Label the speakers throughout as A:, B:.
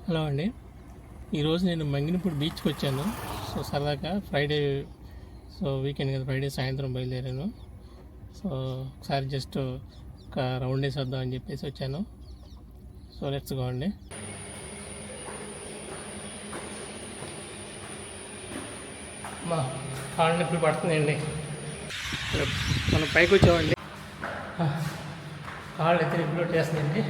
A: Hello అండి. ఈరోజు నేను మంగినపూడి బీచ్కి వచ్చాను. సో సరదాగా ఫ్రైడే, సో వీకెండ్ కదా, ఫ్రైడే సాయంత్రం బయలుదేరాను. సో ఒకసారి జస్ట్ ఒక రౌండ్ వేసి వద్దాం అని చెప్పేసి వచ్చాను. సో లెట్స్ గో అండి. మా కాళ్ళు నొప్పి పడుతుందండి. మనం పైకి వచ్చామండి. కాళ్ళు అయితే నొప్పి చేస్తుందండి.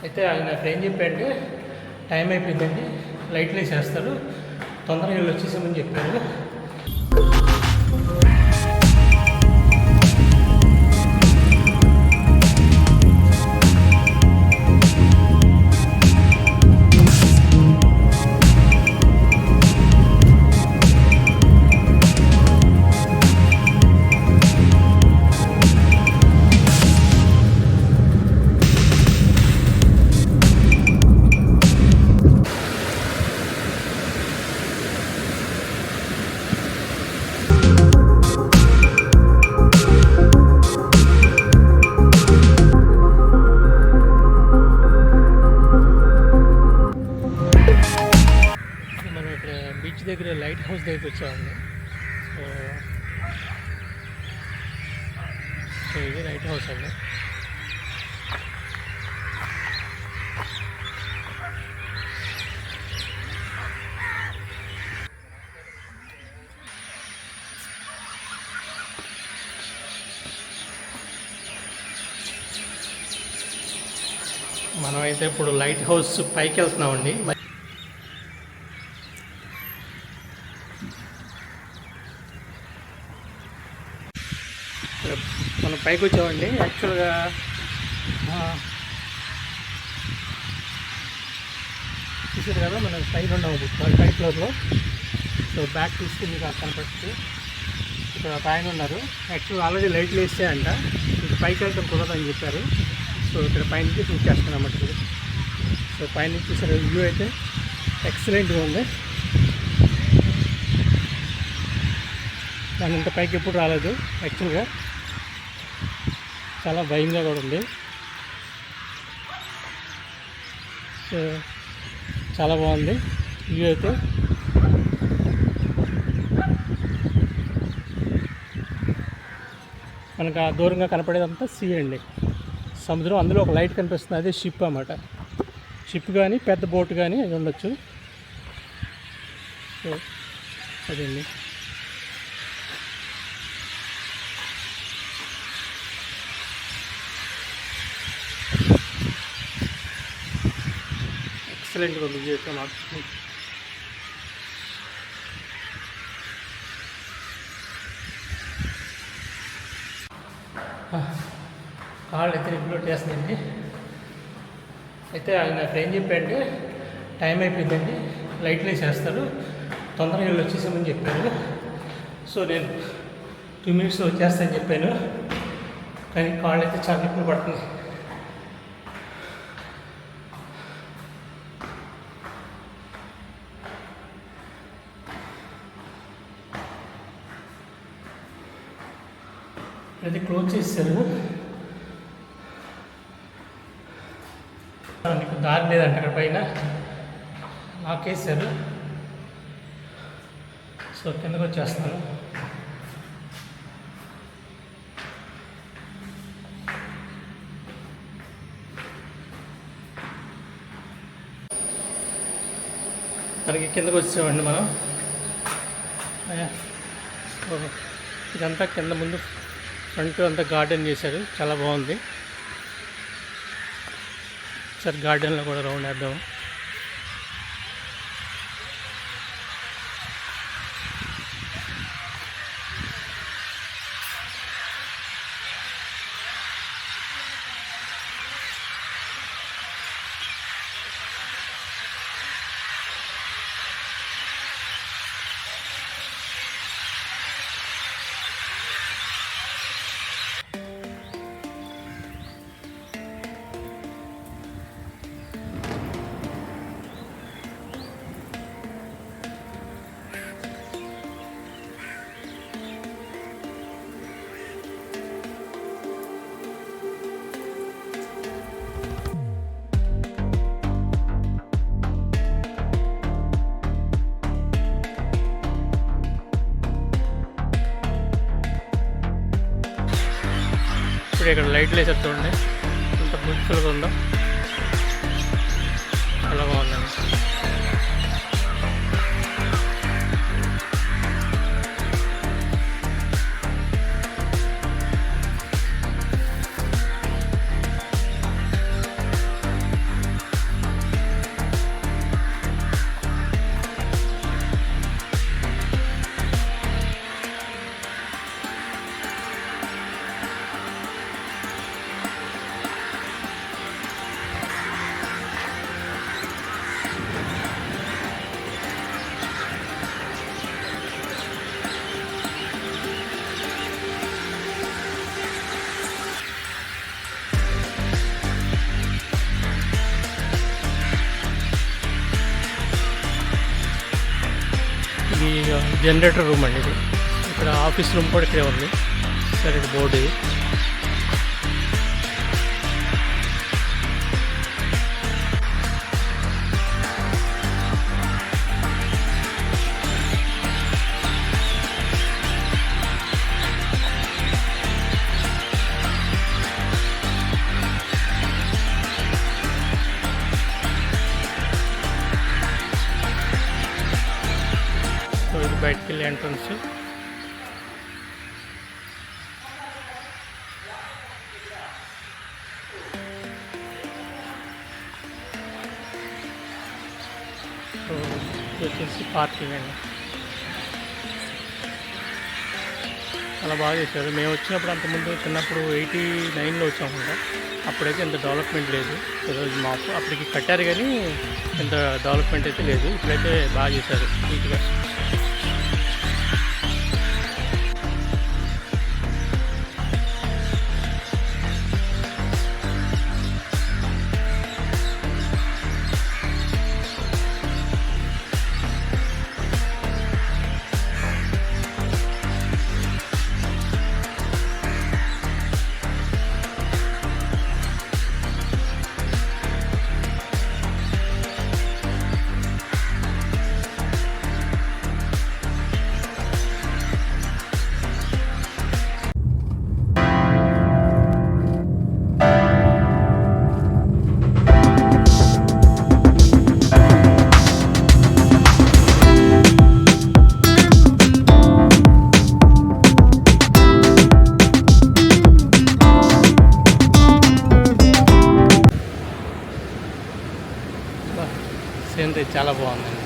A: అయితే ఆయన అక్కడ ఏం చెప్పాడంటే, టైం అయిపోయిందండి, లైట్లు వేసేస్తారు, తొందరగా వీళ్ళు వచ్చేసామని చెప్పారు. బీచ్ దగ్గర లైట్ హౌస్ దగ్గరికి వచ్చామండి. సో ఇది లైట్ హౌస్ అండి. మనమైతే ఇప్పుడు లైట్ హౌస్ పైకి వెళ్తున్నామండి. మనం పైకి వచ్చామండి. యాక్చువల్గా చూసారు కదా, మనం పైన ఉన్నాము పై ఫ్లోర్లో. సో బ్యాక్ చూస్తే మీకు అక్కడ కనపడుతుంది. ఇక్కడ పైన ఉన్నారు. యాక్చువల్గా ఆల్రెడీ లైట్లు వేసాయంట, ఇంకా పైకి వెళ్తాం కుదరదని చెప్పారు. సో ఇక్కడ పైనుంచి షూట్ చేస్తున్నాం అన్నమాట. సో పైనుంచి చూసారు, వ్యూ అయితే ఎక్సలెంట్గా ఉంది. దాని ఇంత పైకి ఎప్పుడు రాలేదు. యాక్చువల్గా చాలా భయంగా కూడా ఉంది. సో చాలా బాగుంది వ్యూ అయితే. మనకు ఆ దూరంగా కనపడేదంతా సీ అండి, సముద్రం. అందులో ఒక లైట్ కనిపిస్తుంది, అదే షిప్ అన్నమాట. షిప్ కానీ పెద్ద బోట్ కానీ అది ఉండొచ్చు. సో అదండి. ఎక్సలెంట్గా ఉంది వ్యూ అయితే మాకు. కాళ్ళు అయితే రిగ్యులేట్ చేస్తుందండి. అయితే ఆయన అక్కడ ఏం చెప్పాడంటే, టైం అయిపోయిందండి, లైట్లు వేసేస్తారు, తొందరగా వీళ్ళు వచ్చేసామని చెప్పారు. సో నేను 2 minutes వచ్చేస్తానని చెప్పాను, కానీ కాళ్ళు అయితే చాలా నొప్పులు పడుతుంది. అది క్లోజ్ చేశారు. నీకు దారి లేదంట అక్కడ పైన, లాకేశారు. సో కిందకు వచ్చేస్తున్నాను. మనకి కిందకు వచ్చామండి మనం. ఇదంతా కింద ముందు ఫ్రంట్ అంతా గార్డెన్ చేశారు, చాలా బాగుంది. సార్ గార్డెన్లో కూడా రౌండ్ వేద్దాం. ఇప్పుడే ఇక్కడ లైట్లు వేసారు చూడండి, ఎంత బ్యూటిఫుల్గా ఉందో, చాలా బాగుందండి. ఇది జనరేటర్ రూమ్ అండి. ఇది ఇక్కడ ఆఫీస్ రూమ్ కూడా ఇక్కడే ఉంది. సరే, ఇది బోర్డు. ఇది బయటికి వెళ్ళే ఎంట్రన్స్. సో ఇది వచ్చేసి పార్కింగ్ అండి. చాలా బాగా చేశారు. మేము వచ్చినప్పుడు అంతకుముందు చిన్నప్పుడు 89లో వచ్చాము. అప్పుడైతే ఇంత డెవలప్మెంట్ లేదు. ఈరోజు మాకు అప్పటికి కట్టారు కానీ ఇంత డెవలప్మెంట్ అయితే లేదు. ఇప్పుడైతే బాగా చేశారు నీట్గా. సీనరీ చాలా బాగుందండి.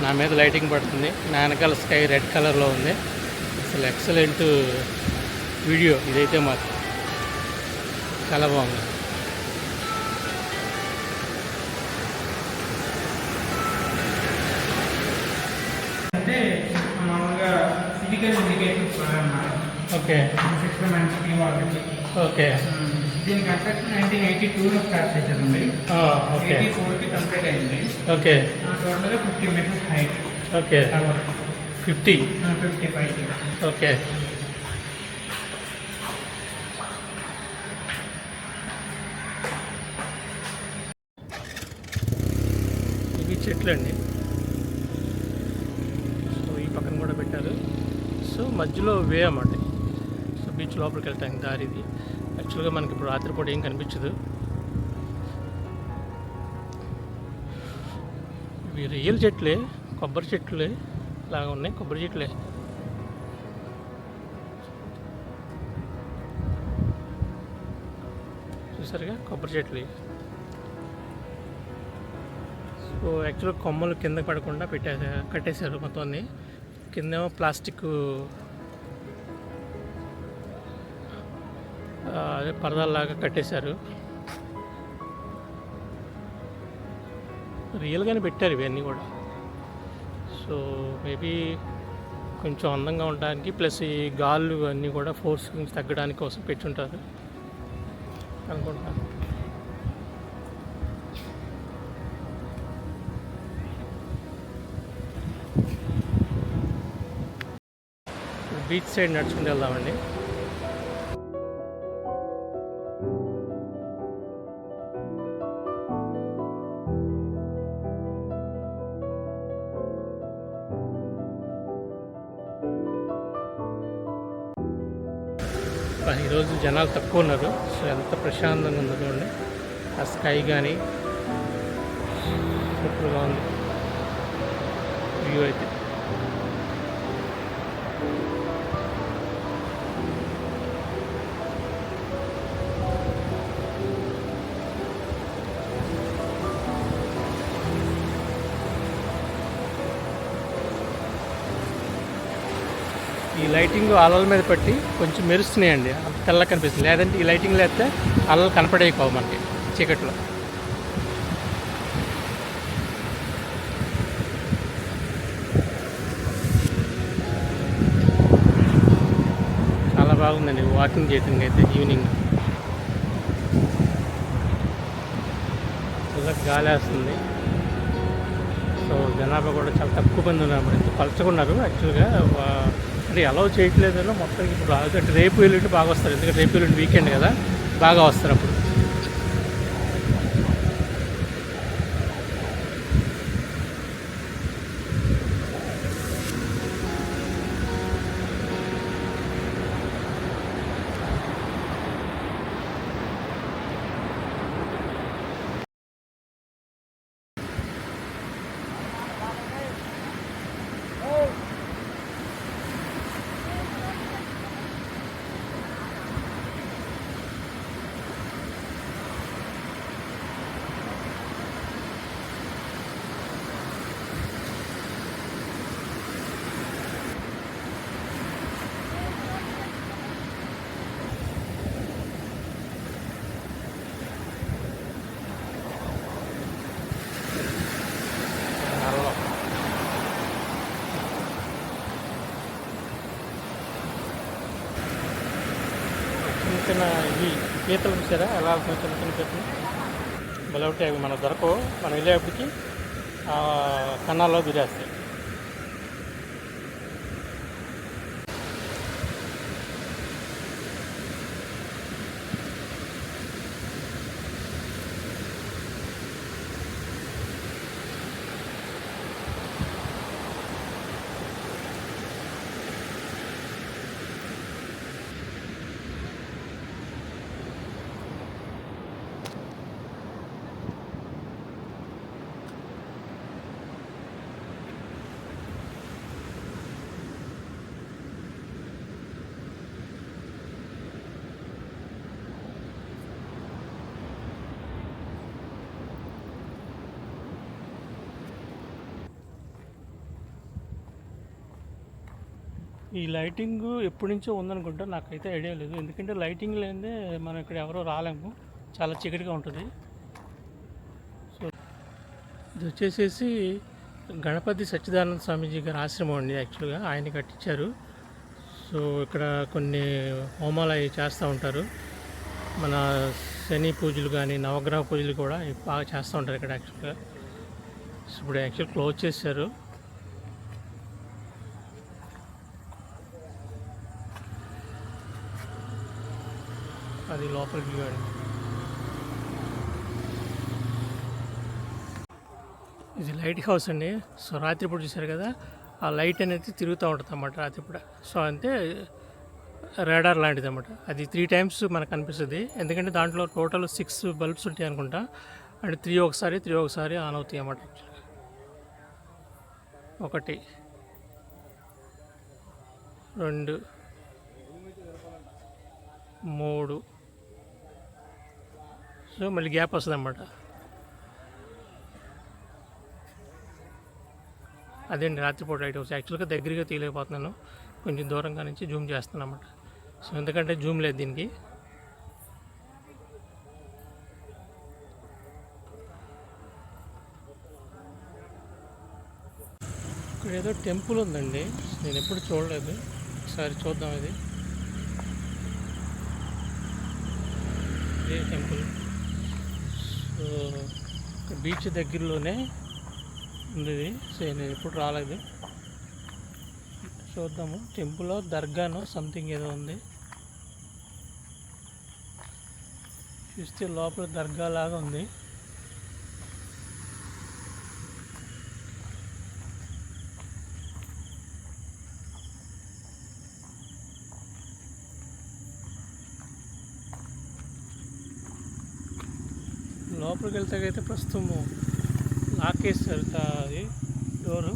A: నా మీద లైటింగ్ పడుతుంది. నా వెనకాల స్కై రెడ్ కలర్లో ఉంది. అసలు ఎక్సలెంట్ వీడియో ఇదైతే మాత్రం చాలా బాగుంది.
B: అంటే మామూలుగా ఫిజికల్ ఇండికేషన్స్ అన్నమాట.
A: Okay okay.
B: దీని కన్స్ట్రక్షన్ 1982లో స్టార్ట్ చేశారండి.
A: ఓకే.
B: 84కి కంప్లీట్ అయింది.
A: ఓకే.
B: టోటల్గా 50 మీటర్స్ హైట్.
A: ఓకే. 50.
B: 55.
A: ఓకే. ఇవి చెట్లు అండి. సో ఈ పక్కన కూడా పెట్టారు. సో మధ్యలో వే అన్నమాట. సో బీచ్ లోపలికి వెళ్తాం దారి ఇది. యాక్చువల్గా మనకి ఇప్పుడు రాత్రిపూట ఏం కనిపించదు. ఇవి రియల్ చెట్లే, కొబ్బరి చెట్లే లాగా ఉన్నాయి. కొబ్బరి చెట్లే. చూసారుగా కొబ్బరి చెట్లు. సో యాక్చువల్గా కొమ్మలు కింద పడకుండా కట్టేశారు మొత్తాన్ని. కిందేమో ప్లాస్టిక్ అదే పరదాల్లాగా కట్టేశారు. రియల్గానే పెట్టారు ఇవన్నీ కూడా. సో మేబీ కొంచెం అందంగా ఉండడానికి ప్లస్ ఈ గాళ్ళు అన్నీ కూడా ఫోర్స్ నుంచి తగ్గడానికి కోసం పెట్టుంటారు అనుకుంటా. బీచ్ సైడ్ నడుచుకుంటూ వెళ్దామండి. ఈరోజు జనాలు తక్కువ ఉన్నారు. సో ఎంత ప్రశాంతంగా ఉందో చూడండి. ఆ స్కై కానీ సూపర్గా ఉంది వ్యూ అయితే. ఈ లైటింగ్ అలల మీద పట్టి కొంచెం మెరుస్తున్నాయండి, అంత తెల్లగా కనిపిస్తుంది. లేదంటే ఈ లైటింగ్ లేస్తే అలలు కనపడేయకపోవు మనకి చీకట్లో. చాలా బాగుందండి వాకింగ్ చేయడానికి అయితే. ఈవినింగ్ చల్లగా గాలి వేస్తుంది. సో జనాభా కూడా చాలా తక్కువ మంది ఉన్నారు. మరి ఎంత పలచకున్నారు యాక్చువల్గా. అంటే అలౌ చేయట్లేదనో మొత్తానికి ఇప్పుడు అంటే రేపు ఎల్లుండి బాగా వస్తారు. ఎందుకంటే రేపు ఎల్లుండి వీకెండ్ కదా, బాగా వస్తారు అప్పుడు. చిన్న ఇవి పీతలు చూసారా ఎలా అవుతుంది, చిన్న చిన్న పీతలు భలే ఉంటాయి. అవి మనకు దొరకవు, మనం వెళ్ళేప్పటికి కన్నాల్లో దూరేస్తాయి. ఈ లైటింగ్ ఎప్పటి నుంచో ఉందనుకుంటా, నాకైతే ఐడియా లేదు. ఎందుకంటే లైటింగ్ లేనిదే మనం ఇక్కడ ఎవరో రాలేము, చాలా చీకటిగా ఉంటుంది. సో ఇది వచ్చేసేసి గణపతి సచ్చిదానంద స్వామీజీ గారి ఆశ్రమం అండి. యాక్చువల్గా ఆయన కట్టించారు. సో ఇక్కడ కొన్ని హోమాలు అవి చేస్తూ ఉంటారు. మన శని పూజలు కానీ నవగ్రహ పూజలు కూడా బాగా చేస్తూ ఉంటారు ఇక్కడ యాక్చువల్గా. ఇప్పుడు యాక్చువల్ క్లోజ్ చేశారు. అది లోపల వ్యూ అండి. ఇది లైట్ హౌస్ అండి. సో రాత్రిపూట చూశారు కదా, ఆ లైట్ అనేది తిరుగుతూ ఉంటుంది అన్నమాట రాత్రిపూట. సో అంతే రాడార్ లాంటిది అన్నమాట. అది 3 times మనకు కనిపిస్తుంది. ఎందుకంటే దాంట్లో టోటల్ 6 బల్బ్స్ ఉంటాయి అనుకుంటా. అంటే 3 ఒకసారి ఆన్ అవుతాయి అన్నమాట. 1 2 3 సో మళ్ళీ గ్యాప్ వస్తుంది అన్నమాట. అదేండి రాత్రిపూట లైట్ హౌస్. యాక్చువల్గా దగ్గరగా తీయలేకపోతున్నాను, కొంచెం దూరంగా నుంచి జూమ్ చేస్తున్నాను అన్నమాట. సో ఎందుకంటే జూమ్ లేదు దీనికి. ఇక్కడ ఏదో టెంపుల్ ఉందండి, నేను ఎప్పుడు చూడలేదు. ఒకసారి చూద్దాం. ఇది ఇదే టెంపుల్. సో బీచ్ దగ్గరలోనే ఉంది ఇది. సో నేను ఎప్పుడు రాలేదు. చూద్దాము. టెంపుల్ దర్గానో సంథింగ్ ఏదో ఉంది. చూస్తే లోపల దర్గా లాగా ఉంది. లోపలికి వెళ్తే ప్రస్తుతము లాకేస్తారు అది డోరు,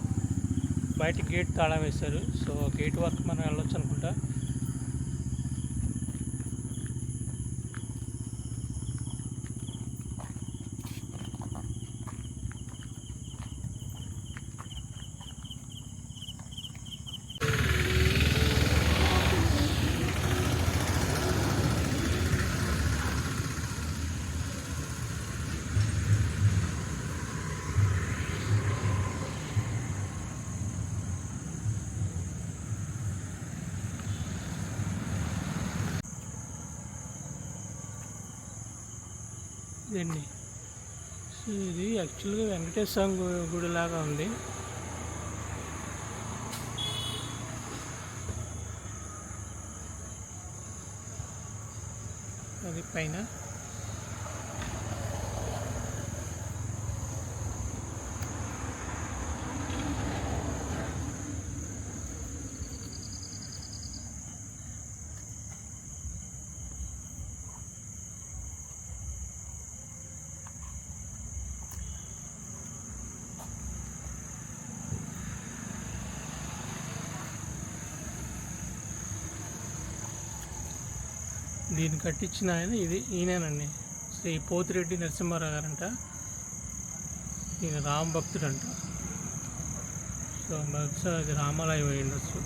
A: బయట గేట్ తాళం వేస్తారు. సో గేట్ వరకు మనం వెళ్ళొచ్చు అనుకుంటా. ఇదండి. సో ఇది యాక్చువల్గా వెంకటేశ్వర స్వామి గుడి లాగా ఉంది. అది పైన దీన్ని కట్టించిన ఆయన ఈయనేనండి, శ్రీ పోతిరెడ్డి నరసింహారావు గారంట. ఈయన రామ భక్తుడంట. సో బహుశా అది రామాలయం అయి ఉండొచ్చు.